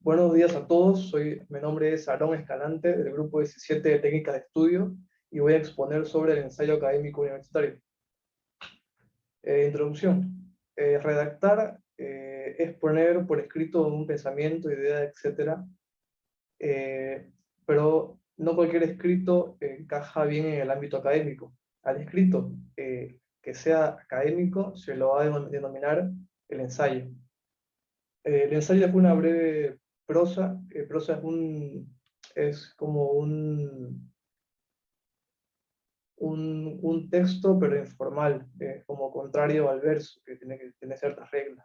Buenos días a todos, mi nombre es Aarón Escalante del grupo 17 de Técnica de Estudio y voy a exponer sobre el ensayo académico universitario. Introducción. Redactar es poner por escrito un pensamiento, idea, etc. Pero no cualquier escrito encaja bien en el ámbito académico. Al escrito que sea académico se lo va a denominar el ensayo. El ensayo es una breve prosa. Prosa es como un texto, pero informal, como contrario al verso, que tiene que tener ciertas reglas.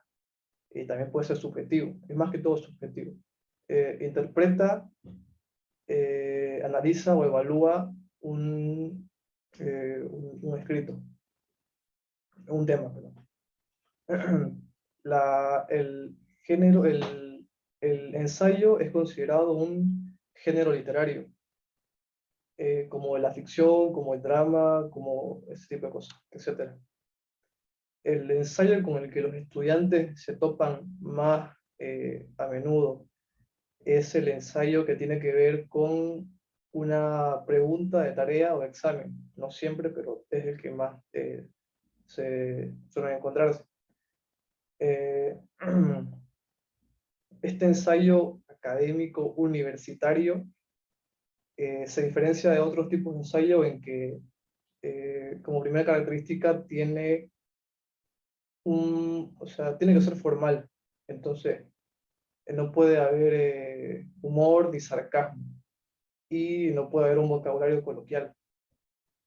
Y también puede ser subjetivo, es más que todo subjetivo. Interpreta, analiza o evalúa un escrito, un tema, perdón. El género, el ensayo es considerado un género literario, como la ficción, como el drama, como ese tipo de cosas, etc. El ensayo con el que los estudiantes se topan más a menudo es el ensayo que tiene que ver con una pregunta de tarea o examen. No siempre, pero es el que más se suelen encontrarse. Este ensayo académico universitario se diferencia de otros tipos de ensayo en que, como primera característica, o sea, tiene que ser formal. Entonces, no puede haber humor ni sarcasmo, y no puede haber un vocabulario coloquial.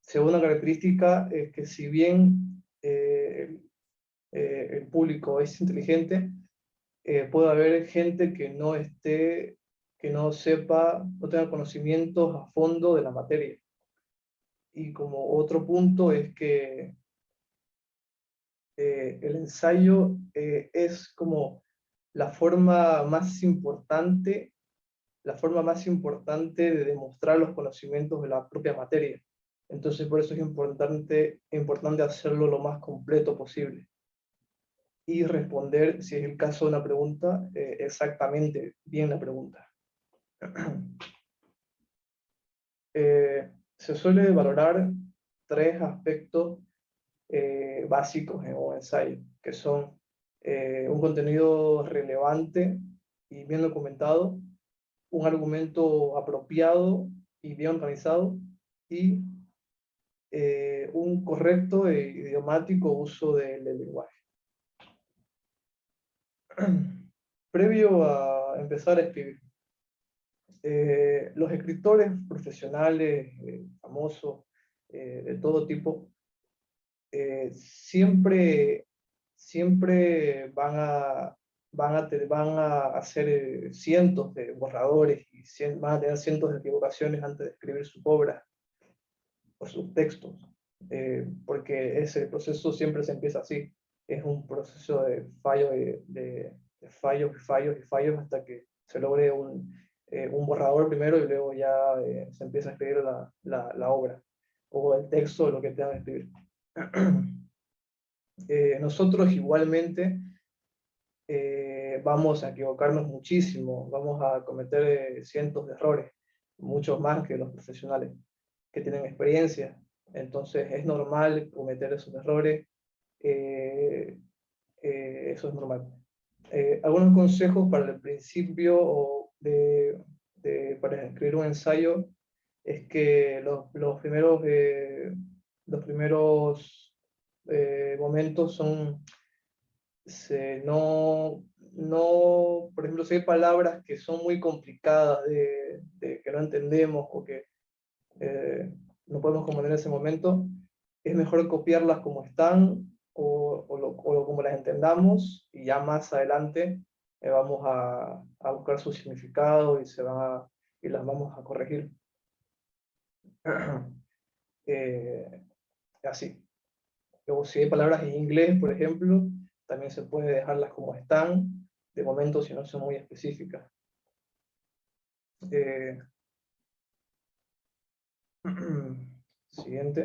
Segunda característica es que si bien el público es inteligente, puede haber gente que no sepa, no tenga conocimientos a fondo de la materia. Y como otro punto es que el ensayo es como la forma más importante, la forma más importante de demostrar los conocimientos de la propia materia. Entonces, por eso es importante hacerlo lo más completo posible y responder, si es el caso de una pregunta, exactamente bien la pregunta. Se suele valorar tres aspectos básicos en un ensayo, que son un contenido relevante y bien documentado, un argumento apropiado y bien organizado, y un correcto e idiomático uso del lenguaje. Previo a empezar a escribir, los escritores profesionales, famosos, de todo tipo, siempre van a hacer cientos de borradores y van a tener cientos de equivocaciones antes de escribir sus obras o sus textos, porque ese proceso siempre se empieza así. Es un proceso de fallo, de fallos y fallos y fallos hasta que se logre un borrador primero y luego ya se empieza a escribir la obra o el texto de lo que tengan que escribir. Nosotros igualmente vamos a equivocarnos muchísimo, vamos a cometer cientos de errores, muchos más que los profesionales que tienen experiencia. Entonces es normal cometer esos errores, eh, eso es normal. Algunos consejos para el principio para escribir un ensayo es que los primeros momentos son por ejemplo, si hay palabras que son muy complicadas que no entendemos o que no podemos comprender en ese momento, es mejor copiarlas como están o como las entendamos, y ya más adelante vamos a buscar su significado y las vamos a corregir. Eh, Así. Luego, si hay palabras en inglés, por ejemplo, también se puede dejarlas como están, de momento, si no son muy específicas. Eh, Siguiente.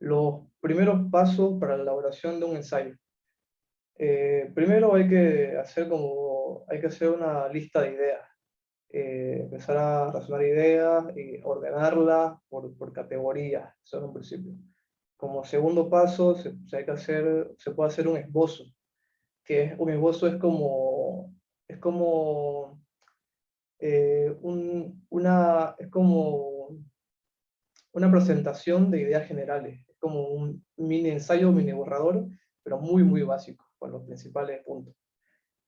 Los primeros pasos para la elaboración de un ensayo. Primero hay que hacer una lista de ideas, empezar a razonar ideas y ordenarlas por categorías, eso es un principio. Como segundo paso, se puede hacer un esbozo, un esbozo es como, es como una presentación de ideas generales, es como un mini ensayo, mini borrador, pero muy, muy básico, con los principales puntos.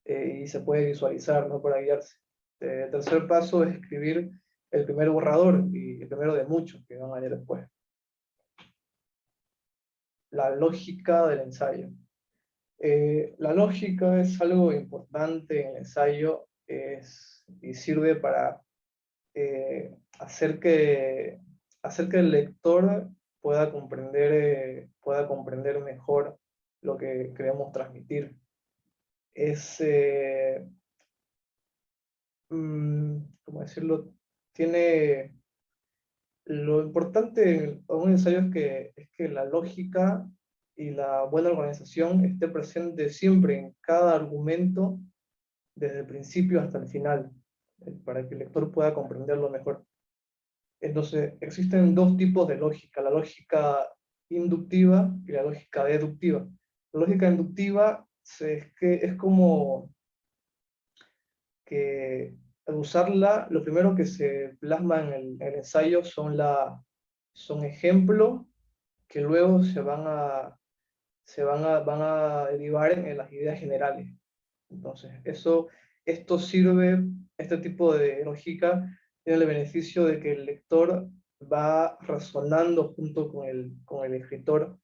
Y se puede visualizar, ¿no? Para guiarse. El tercer paso es escribir el primer borrador, y el primero de muchos que van a venir después. La lógica del ensayo. La lógica es algo importante en el ensayo, y sirve para hacer que el lector pueda comprender mejor lo que queremos transmitir. Es, ¿cómo decirlo? Tiene, lo importante en un ensayo es que la lógica y la buena organización esté presente siempre en cada argumento, desde el principio hasta el final, para que el lector pueda comprenderlo mejor. Entonces, existen dos tipos de lógica, la lógica inductiva y la lógica deductiva. La lógica inductiva es como que al usarla, lo primero que se plasma en el ensayo son ejemplos que luego van a derivar en las ideas generales. Entonces, este tipo de lógica tiene el beneficio de que el lector va razonando junto con el escritor,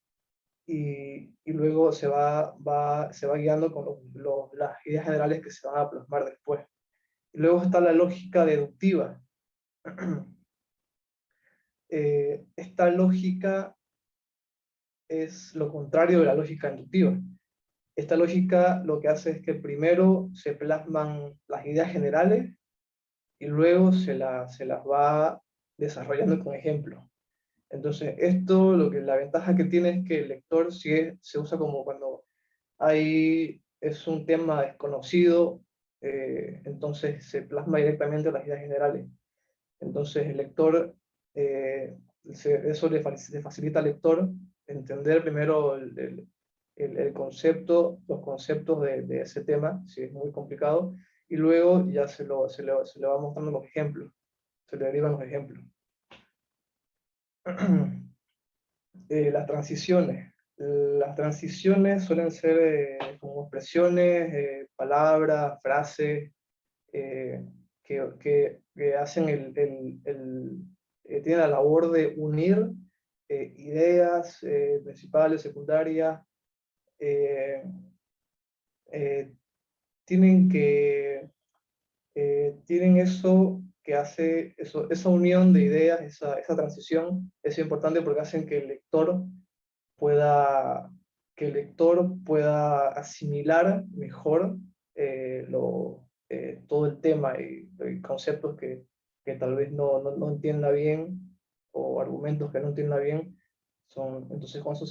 y luego se va guiando con las ideas generales que se van a plasmar después. Y luego está la lógica deductiva. Esta lógica es lo contrario de la lógica inductiva. Esta lógica lo que hace es que primero se plasman las ideas generales y luego se las va desarrollando con ejemplos. Entonces, la ventaja que tiene es que el lector se usa como cuando es un tema desconocido, entonces se plasma directamente las ideas generales. Entonces, el lector, eso le facilita al lector entender primero el concepto, los conceptos de ese tema, si es muy complicado, y luego ya se le va mostrando los ejemplos, se le derivan los ejemplos. Las transiciones. Las transiciones suelen ser como expresiones, palabras, frases, eh, que hacen tienen la labor de unir ideas principales, secundarias, eh, eh, tienen tienen eso que hace, esa unión de ideas, esa transición, es importante porque hacen pueda, que el lector pueda asimilar mejor todo el tema y conceptos que tal vez no entienda bien, o argumentos que no entienda bien. Entonces con eso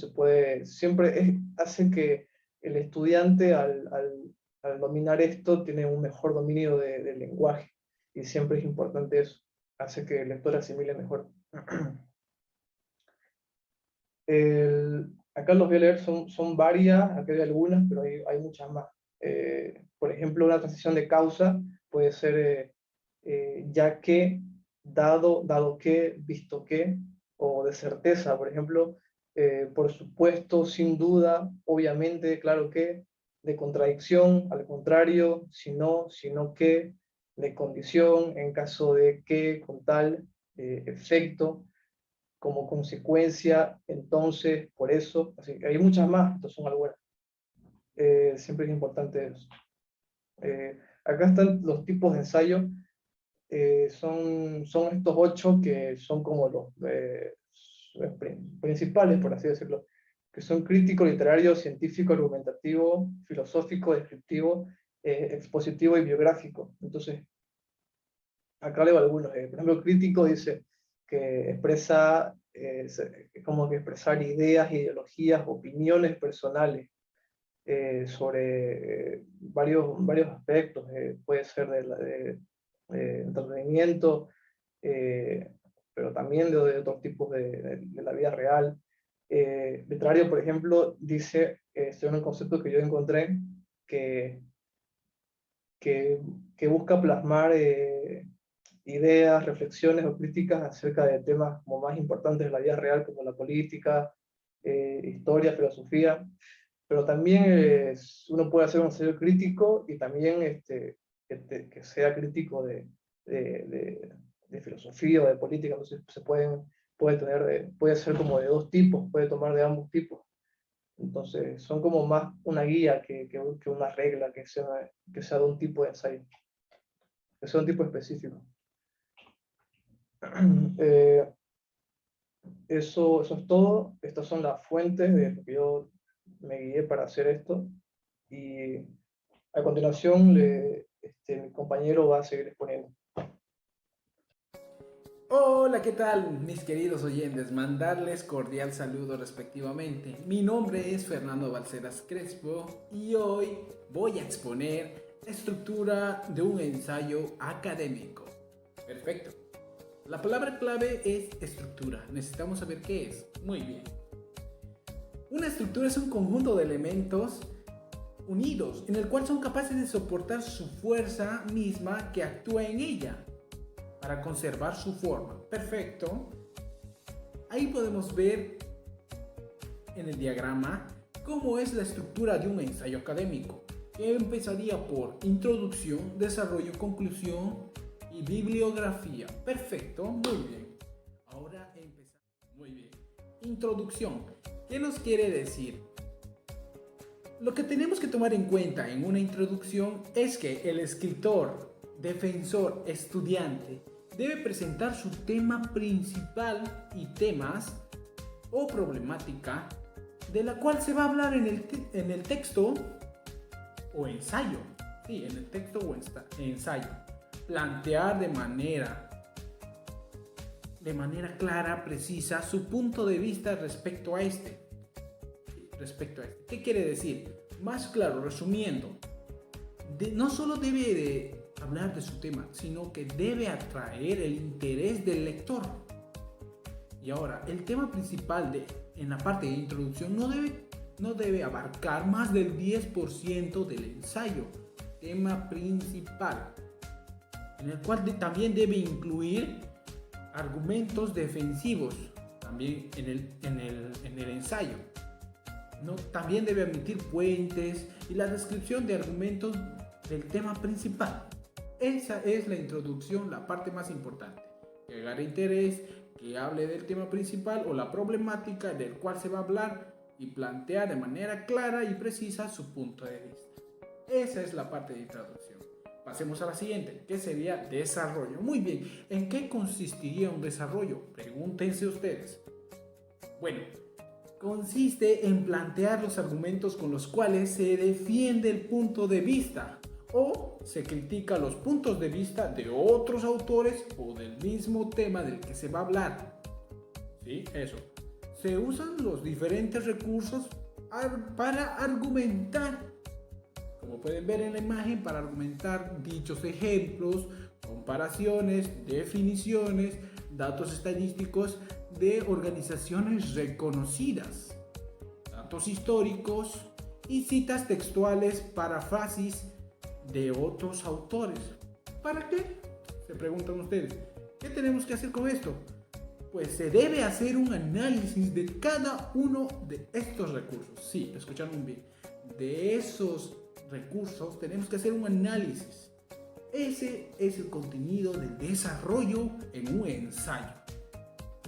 hace que el estudiante al dominar esto tiene un mejor dominio del lenguaje, y siempre es importante eso, hace que el lector asimile mejor. Acá los voy a leer, son varias, acá hay algunas, pero hay muchas más. Por ejemplo, una transición de causa puede ser ya que, dado que, visto que, o de certeza, por ejemplo, por supuesto, sin duda, obviamente, claro que, de contradicción, al contrario, si no, sino que, de condición, en caso de que, con tal, efecto, como consecuencia, entonces, por eso, así que hay muchas más, estas son algunas. Siempre es importante eso. Acá están los tipos de ensayo, son estos 8 que son como los principales, por así decirlo, que son crítico, literario, científico, argumentativo, filosófico, descriptivo, expositivo y biográfico. Entonces, acá leo algunos. Por ejemplo, crítico dice que es como que expresar ideas, ideologías, opiniones personales. sobre varios aspectos. Puede ser de entretenimiento, pero también de otros tipos de la vida real. Literario, por ejemplo, dice, según un concepto que yo encontré, que, que, que busca plasmar ideas, reflexiones o críticas acerca de temas como más importantes de la vida real, como la política, historia, filosofía, pero también uno puede hacer un ensayo crítico y también que sea crítico de filosofía o de política. Entonces puede ser como de dos tipos, puede tomar de ambos tipos. Entonces son como más una guía que una regla que sea de un tipo de ensayo, que sea un tipo específico. Eh, eso es todo. Estas son las fuentes de lo que yo me guié para hacer esto. Y a continuación, mi compañero va a seguir exponiendo. Hola, ¿qué tal mis queridos oyentes? Mandarles cordial saludo respectivamente. Mi nombre es Fernando Balceras Crespo y hoy voy a exponer la estructura de un ensayo académico. Perfecto. La palabra clave es estructura. Necesitamos saber qué es. Muy bien. Una estructura es un conjunto de elementos unidos en el cual son capaces de soportar su fuerza misma que actúa en ella para conservar su forma. Perfecto. Ahí podemos ver en el diagrama cómo es la estructura de un ensayo académico, que empezaría por introducción, desarrollo, conclusión y bibliografía. Perfecto, muy bien. Ahora empezamos. Muy bien. Introducción. ¿Qué nos quiere decir? Lo que tenemos que tomar en cuenta en una introducción es que el escritor, defensor, estudiante debe presentar su tema principal y temas o problemática de la cual se va a hablar en el texto o ensayo. Sí, en el texto o ensayo. Plantear de manera clara, precisa, su punto de vista respecto a este. ¿Qué quiere decir? Más claro, resumiendo, no solo debe de hablar de su tema, sino que debe atraer el interés del lector. Y ahora, el tema principal en la parte de introducción no debe abarcar más del 10% del ensayo. Tema principal, en el cual también debe incluir argumentos defensivos, también en el ensayo. También debe admitir puentes y la descripción de argumentos del tema principal. Esa es la introducción, la parte más importante. Que agarre interés, que hable del tema principal o la problemática del cual se va a hablar y plantear de manera clara y precisa su punto de vista. Esa es la parte de introducción. Pasemos a la siguiente, que sería desarrollo. Muy bien, ¿en qué consistiría un desarrollo? Pregúntense ustedes. Bueno, consiste en plantear los argumentos con los cuales se defiende el punto de vista o se critica los puntos de vista de otros autores o del mismo tema del que se va a hablar. ¿Sí? Eso. Se usan los diferentes recursos para argumentar. Como pueden ver en la imagen, para argumentar dichos ejemplos, comparaciones, definiciones, datos estadísticos de organizaciones reconocidas, datos históricos y citas textuales, paráfrasis de otros autores. ¿Para qué? Se preguntan ustedes. ¿Qué tenemos que hacer con esto? Pues se debe hacer un análisis de cada uno de estos recursos. Sí, escucharon bien. De esos recursos tenemos que hacer un análisis. Ese es el contenido del desarrollo en un ensayo.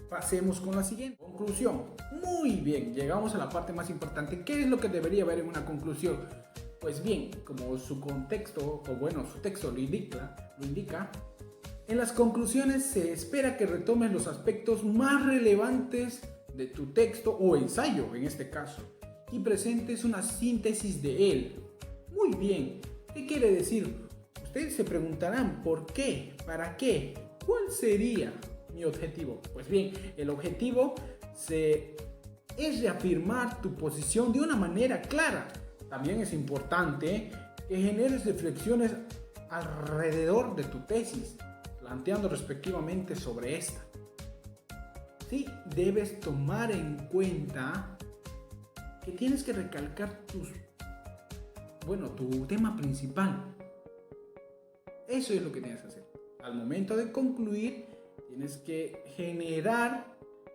Pasemos con la siguiente. Conclusión. Muy bien, llegamos a la parte más importante. ¿Qué es lo que debería haber en una conclusión? Pues bien, como su contexto, o bueno, su texto lo indica, en las conclusiones se espera que retomes los aspectos más relevantes de tu texto o ensayo, en este caso, y presentes una síntesis de él. Muy bien, ¿qué quiere decir? Ustedes se preguntarán, ¿por qué? ¿Para qué? ¿Cuál sería mi objetivo? Pues bien, el objetivo es reafirmar tu posición de una manera clara, también es importante que generes reflexiones alrededor de tu tesis, planteando respectivamente sobre esta. Sí, debes tomar en cuenta que tienes que recalcar tu tema principal. Eso es lo que tienes que hacer. Al momento de concluir, tienes que generar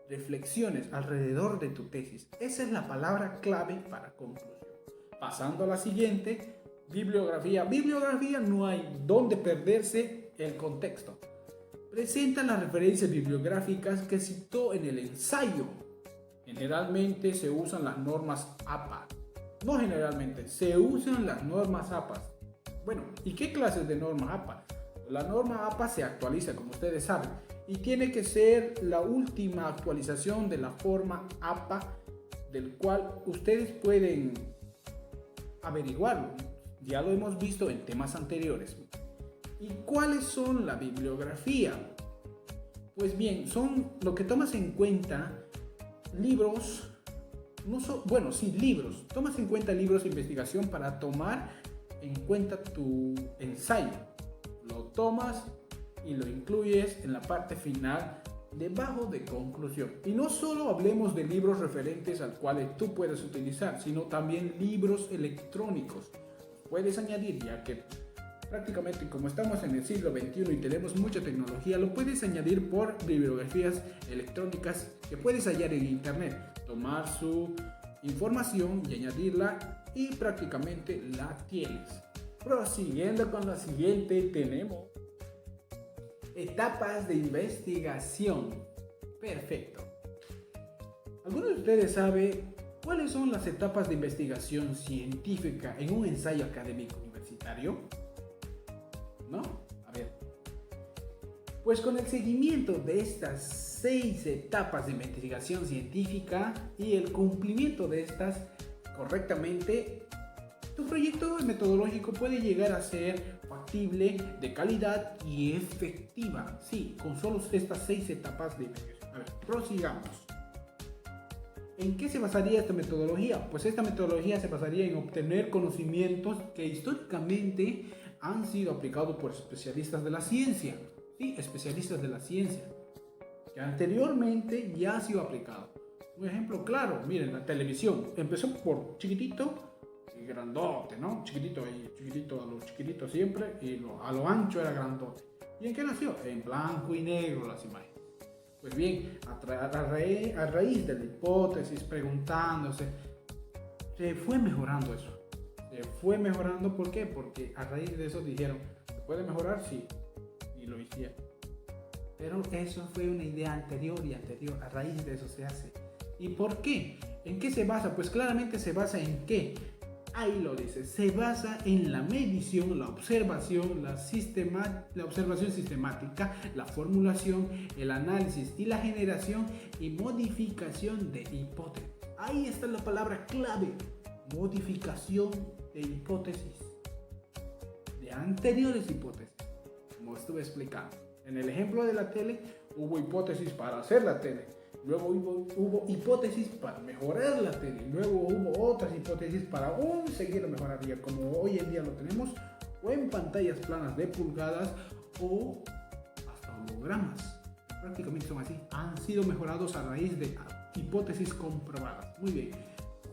reflexiones alrededor de tu tesis. Esa es la palabra clave para conclusión. Pasando a la siguiente, bibliografía. Bibliografía, no hay donde perderse el contexto. Presenta las referencias bibliográficas que citó en el ensayo. Generalmente se usan las normas APA. No generalmente, se usan las normas APA. Bueno, ¿y qué clases de norma APA? La norma APA se actualiza, como ustedes saben, y tiene que ser la última actualización de la forma APA, del cual ustedes pueden averiguarlo. Ya lo hemos visto en temas anteriores. ¿Y cuáles son la bibliografía? Pues bien, son lo que tomas en cuenta libros, libros. Tomas en cuenta libros de investigación para tomar en cuenta tu ensayo. Lo tomas y lo incluyes en la parte final debajo de conclusión. Y no solo hablemos de libros referentes al cual tú puedes utilizar, sino también libros electrónicos. Puedes añadir, ya que prácticamente como estamos en el siglo XXI y tenemos mucha tecnología, lo puedes añadir por bibliografías electrónicas que puedes hallar en internet. Tomar su información y añadirla y prácticamente la tienes. Prosiguiendo con la siguiente, tenemos etapas de investigación. Perfecto. ¿Alguno de ustedes sabe cuáles son las etapas de investigación científica en un ensayo académico universitario? ¿No? A ver. Pues con el seguimiento de estas 6 etapas de investigación científica y el cumplimiento de estas correctamente, tu proyecto metodológico puede llegar a ser factible, de calidad y efectiva. Sí, con solo estas 6 etapas de investigación. A ver, prosigamos. ¿En qué se basaría esta metodología? Pues esta metodología se basaría en obtener conocimientos que históricamente han sido aplicados por especialistas de la ciencia. Sí, especialistas de la ciencia, que anteriormente ya ha sido aplicado. Un ejemplo claro, miren, la televisión empezó por chiquitito y grandote, ¿no? Chiquitito ahí, chiquitito a lo chiquitito siempre, y a lo ancho era grandote. ¿Y en qué nació? En blanco y negro las imágenes. Pues bien, a raíz de la hipótesis, preguntándose, se fue mejorando eso. Se fue mejorando, ¿por qué? Porque a raíz de eso dijeron, ¿se puede mejorar? Sí, y lo hicieron. Pero eso fue una idea anterior, a raíz de eso se hace. ¿Y por qué? ¿En qué se basa? Pues claramente se basa en qué. Ahí lo dice, se basa en la medición, la observación, la observación sistemática, la formulación, el análisis y la generación y modificación de hipótesis. Ahí está la palabra clave, modificación de hipótesis, de anteriores hipótesis, como estuve explicando. En el ejemplo de la tele, hubo hipótesis para hacer la tele. Luego hubo hipótesis para mejorar la tele. Luego hubo otras hipótesis para aún seguir mejoraría, como hoy en día lo tenemos, o en pantallas planas de pulgadas o hasta hologramas. Prácticamente son así. Han sido mejorados a raíz de hipótesis comprobadas. Muy bien.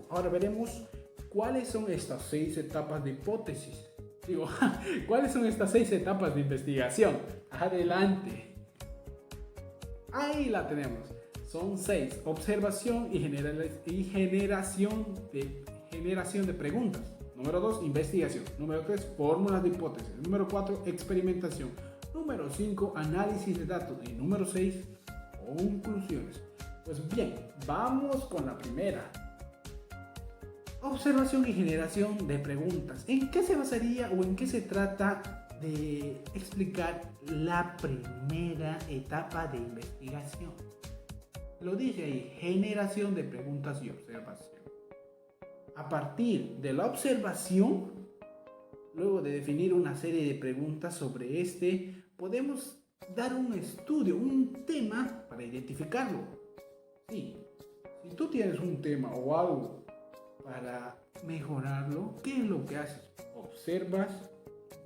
Ahora veremos cuáles son estas 6 etapas de hipótesis. ¿Cuáles son estas 6 etapas de investigación? Adelante. Ahí la tenemos. Son 6. Observación y generación de preguntas. Número 2, investigación. Número 3, fórmulas de hipótesis. Número 4, experimentación. Número 5, análisis de datos. Y número 6, conclusiones. Pues bien, vamos con la primera. Observación y generación de preguntas. ¿En qué se basaría o en qué se trata de explicar la primera etapa de investigación? Lo dije ahí, generación de preguntas y observación. A partir de la observación, luego de definir una serie de preguntas sobre podemos dar un estudio, un tema para identificarlo. Sí, si tú tienes un tema o algo para mejorarlo, ¿qué es lo que haces? Observas,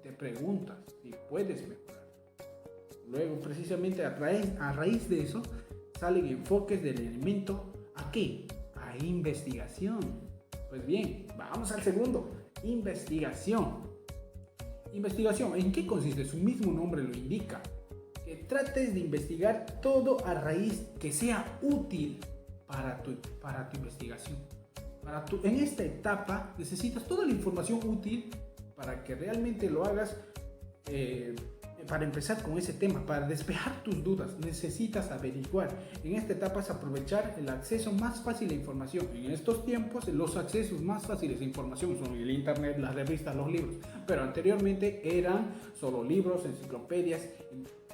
te preguntas si puedes mejorar. Luego, precisamente a raíz de eso, salen enfoques del elemento ¿a qué? A investigación. Pues bien, vamos al segundo, investigación. Investigación, ¿en qué consiste? Su mismo nombre lo indica. Que trates de investigar todo a raíz que sea útil para tu investigación. En esta etapa necesitas toda la información útil para que realmente lo hagas. Para empezar con ese tema, para despejar tus dudas, necesitas averiguar. En esta etapa es aprovechar el acceso más fácil a información. En estos tiempos, los accesos más fáciles a información son el internet, las revistas, los libros. Pero anteriormente eran solo libros, enciclopedias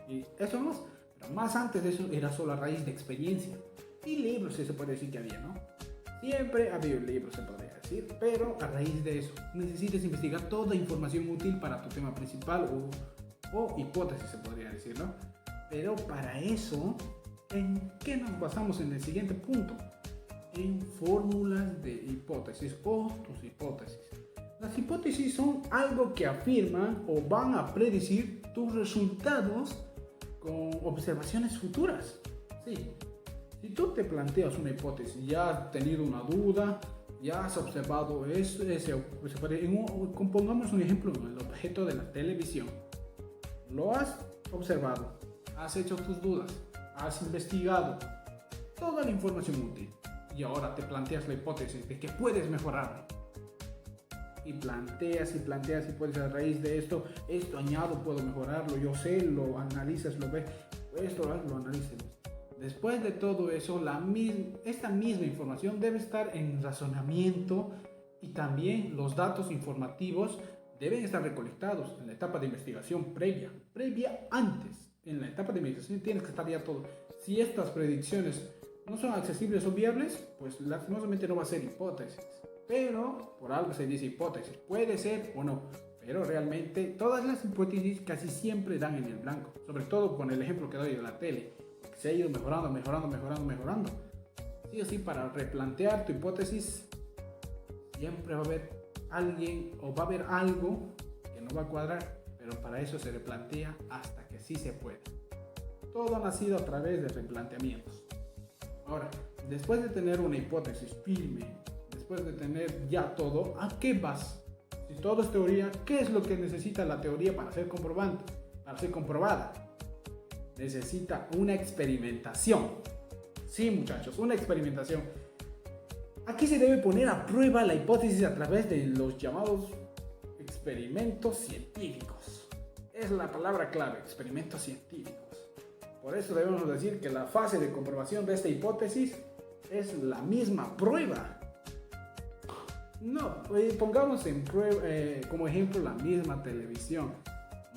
y eso más. Pero más antes de eso era solo a raíz de experiencia. Y libros, se puede decir que había, ¿no? Siempre ha habido libros, se podría decir. Pero a raíz de eso, necesitas investigar toda información útil para tu tema principal o hipótesis, se podría decir, ¿no? Pero para eso, ¿en qué nos basamos en el siguiente punto? En fórmulas de hipótesis o tus hipótesis. Las hipótesis son algo que afirman o van a predecir tus resultados con observaciones futuras. Sí. Si tú te planteas una hipótesis, ya has tenido una duda, ya has observado eso, pongamos un ejemplo, el objeto de la televisión. Lo has observado, has hecho tus dudas, has investigado toda la información útil y ahora te planteas la hipótesis de que puedes mejorarlo. Y planteas y puedes a raíz de esto añado, puedo mejorarlo, yo sé, lo analizas, lo ves, esto lo analizas. Después de todo eso, esta misma información debe estar en razonamiento y también los datos informativos deben estar recolectados en la etapa de investigación previa antes. En la etapa de investigación tienes que estar ya todo. Si estas predicciones no son accesibles o viables, pues lastimosamente no va a ser hipótesis. Pero por algo se dice hipótesis. Puede ser o no. Pero realmente todas las hipótesis casi siempre dan en el blanco. Sobre todo con el ejemplo que doy de la tele. Que se ha ido mejorando. Sí o sí, para replantear tu hipótesis, siempre va a haber alguien o va a haber algo que no va a cuadrar, pero para eso se replantea hasta que sí se pueda. Todo ha nacido a través de replanteamientos. Ahora, después de tener una hipótesis firme, después de tener ya todo, ¿a qué vas? Si todo es teoría, ¿qué es lo que necesita la teoría para ser comprobada? Necesita una experimentación. Sí, muchachos, una experimentación. Aquí se debe poner a prueba la hipótesis a través de los llamados experimentos científicos. Es la palabra clave, experimentos científicos. Por eso debemos decir que la fase de comprobación de esta hipótesis es la misma prueba. No, pongamos como ejemplo la misma televisión.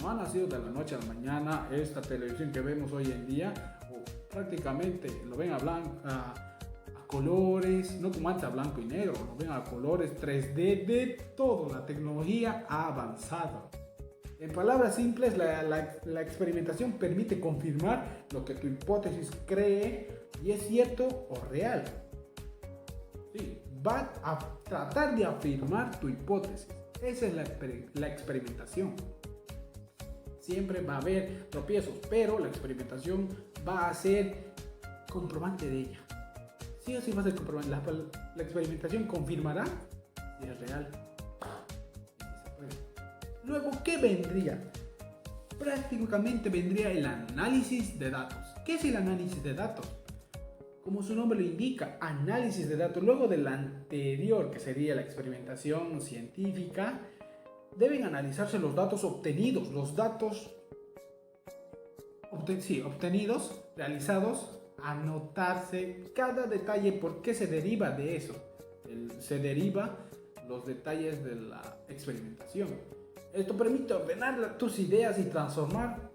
No ha nacido de la noche a la mañana esta televisión que vemos hoy en día, o prácticamente lo ven a colores, no como antes a blanco y negro, lo ven a colores 3D, de todo, la tecnología ha avanzado. En palabras simples, la experimentación permite confirmar lo que tu hipótesis cree y es cierto o real. Sí, va a tratar de afirmar tu hipótesis. Esa es la experimentación. Siempre va a haber tropiezos, pero la experimentación va a ser comprobante de ella. Sí o sí va a ser comprobante. La experimentación confirmará si es real. Luego, ¿qué vendría? Prácticamente vendría el análisis de datos. ¿Qué es el análisis de datos? Como su nombre lo indica, análisis de datos. Luego del anterior, que sería la experimentación científica, deben analizarse los datos obtenidos, obtenidos, realizados, anotarse cada detalle, por qué se deriva de eso. Se deriva los detalles de la experimentación. Esto permite ordenar tus ideas y transformar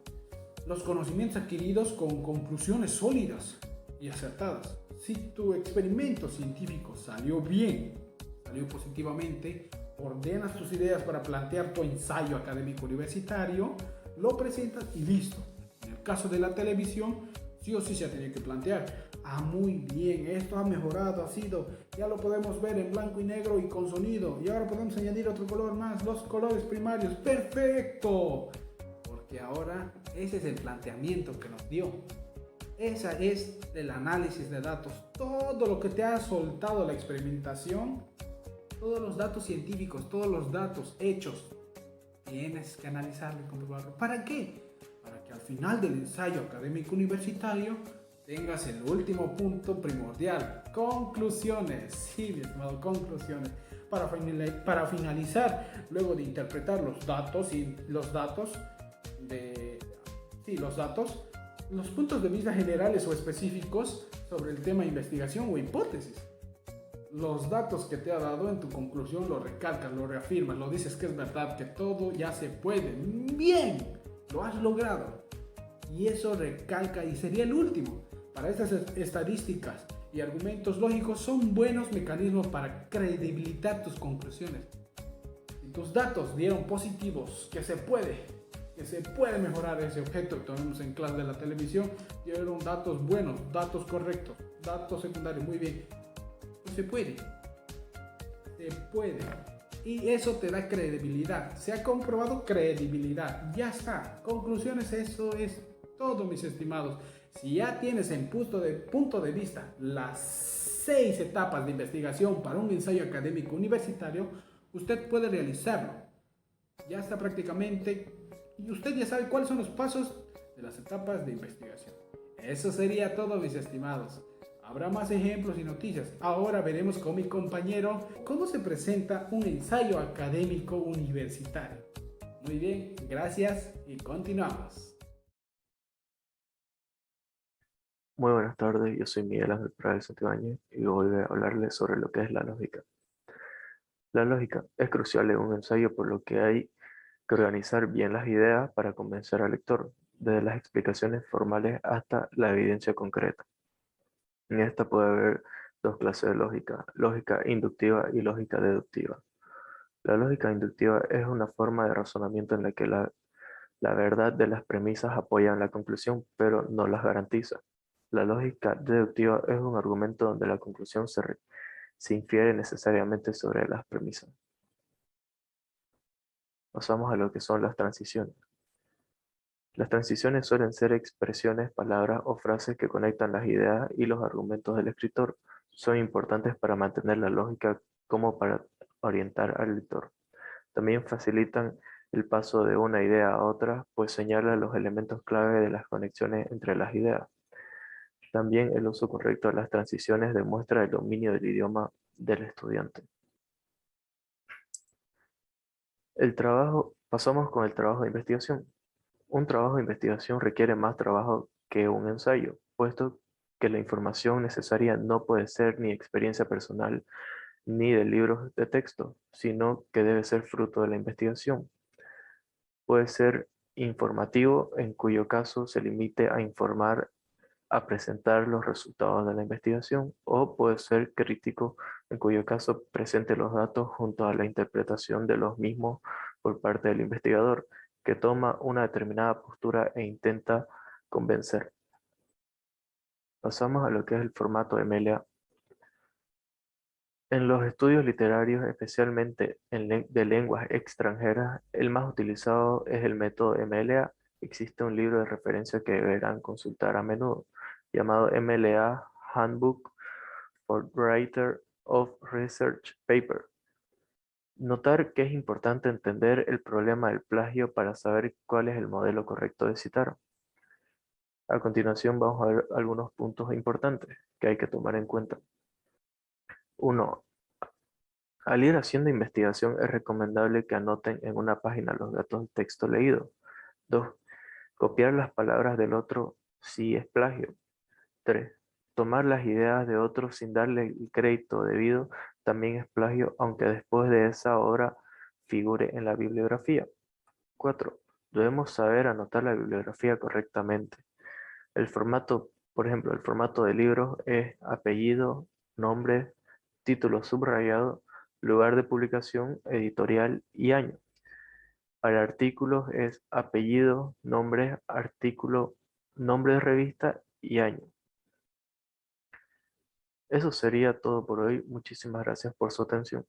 los conocimientos adquiridos con conclusiones sólidas y acertadas. Si tu experimento científico salió bien, salió positivamente, ordenas tus ideas para plantear tu ensayo académico universitario, lo presentas y listo. En el caso de la televisión, sí o sí se ha tenido que plantear. Ah, muy bien, esto ha mejorado, ha sido, ya lo podemos ver en blanco y negro y con sonido. Y ahora podemos añadir otro color más, los colores primarios. ¡Perfecto! Porque ahora ese es el planteamiento que nos dio. Esa es el análisis de datos. Todo lo que te ha soltado la experimentación, todos los datos científicos, todos los datos hechos, tienes que analizarlo y comprobarlo. ¿Para qué? Para que al final del ensayo académico universitario tengas el último punto primordial. Conclusiones. Sí, mi estimado, conclusiones. Para finalizar, luego de interpretar los datos y los datos de... Sí, los datos, los puntos de vista generales o específicos sobre el tema de investigación o hipótesis. Los datos que te ha dado en tu conclusión lo recalcas, lo reafirmas, lo dices que es verdad, que todo ya se puede. Bien, lo has logrado. Y eso recalca y sería el último. Para estas estadísticas y argumentos lógicos son buenos mecanismos para credibilizar tus conclusiones. Si tus datos dieron positivos, que se puede mejorar ese objeto que tenemos en clase de la televisión, dieron datos buenos, datos correctos, datos secundarios, muy bien. Se puede. Y eso te da credibilidad. Se ha comprobado credibilidad. Ya está. Conclusiones, eso es todo, mis estimados. Si ya tienes en punto de vista las 6 etapas de investigación para un ensayo académico universitario, usted puede realizarlo. Ya está prácticamente. Y usted ya sabe cuáles son los pasos de las etapas de investigación. Eso sería todo, mis estimados. Habrá más ejemplos y noticias. Ahora veremos con mi compañero cómo se presenta un ensayo académico universitario. Muy bien, gracias y continuamos. Muy buenas tardes, yo soy Miguel Ángel Prado Santibáñez y hoy voy a hablarles sobre lo que es la lógica. La lógica es crucial en un ensayo por lo que hay que organizar bien las ideas para convencer al lector, desde las explicaciones formales hasta la evidencia concreta. En esta puede haber dos clases de lógica, lógica inductiva y lógica deductiva. La lógica inductiva es una forma de razonamiento en la que la verdad de las premisas apoyan la conclusión, pero no las garantiza. La lógica deductiva es un argumento donde la conclusión se infiere necesariamente sobre las premisas. Pasamos a lo que son las transiciones. Las transiciones suelen ser expresiones, palabras o frases que conectan las ideas y los argumentos del escritor. Son importantes para mantener la lógica como para orientar al lector. También facilitan el paso de una idea a otra, pues señalan los elementos clave de las conexiones entre las ideas. También el uso correcto de las transiciones demuestra el dominio del idioma del estudiante. Pasamos con el trabajo de investigación. Un trabajo de investigación requiere más trabajo que un ensayo, puesto que la información necesaria no puede ser ni experiencia personal ni de libros de texto, sino que debe ser fruto de la investigación. Puede ser informativo, en cuyo caso se limite a informar, a presentar los resultados de la investigación, o puede ser crítico, en cuyo caso presente los datos junto a la interpretación de los mismos por parte del investigador, que toma una determinada postura e intenta convencer. Pasamos a lo que es el formato MLA. En los estudios literarios, especialmente de lenguas extranjeras, el más utilizado es el método MLA. Existe un libro de referencia que deberán consultar a menudo, llamado MLA Handbook for Writer of Research Paper. Notar que es importante entender el problema del plagio para saber cuál es el modelo correcto de citar. A continuación vamos a ver algunos puntos importantes que hay que tomar en cuenta. 1. Al ir haciendo investigación es recomendable que anoten en una página los datos del texto leído. 2. Copiar las palabras del otro si es plagio. 3. Tomar las ideas de otros sin darle el crédito debido también es plagio, aunque después de esa obra figure en la bibliografía. 4. Debemos saber anotar la bibliografía correctamente. El formato, por ejemplo, el formato de libros es apellido, nombre, título subrayado, lugar de publicación, editorial y año. Para artículos es apellido, nombre, artículo, nombre de revista y año. Eso sería todo por hoy. Muchísimas gracias por su atención.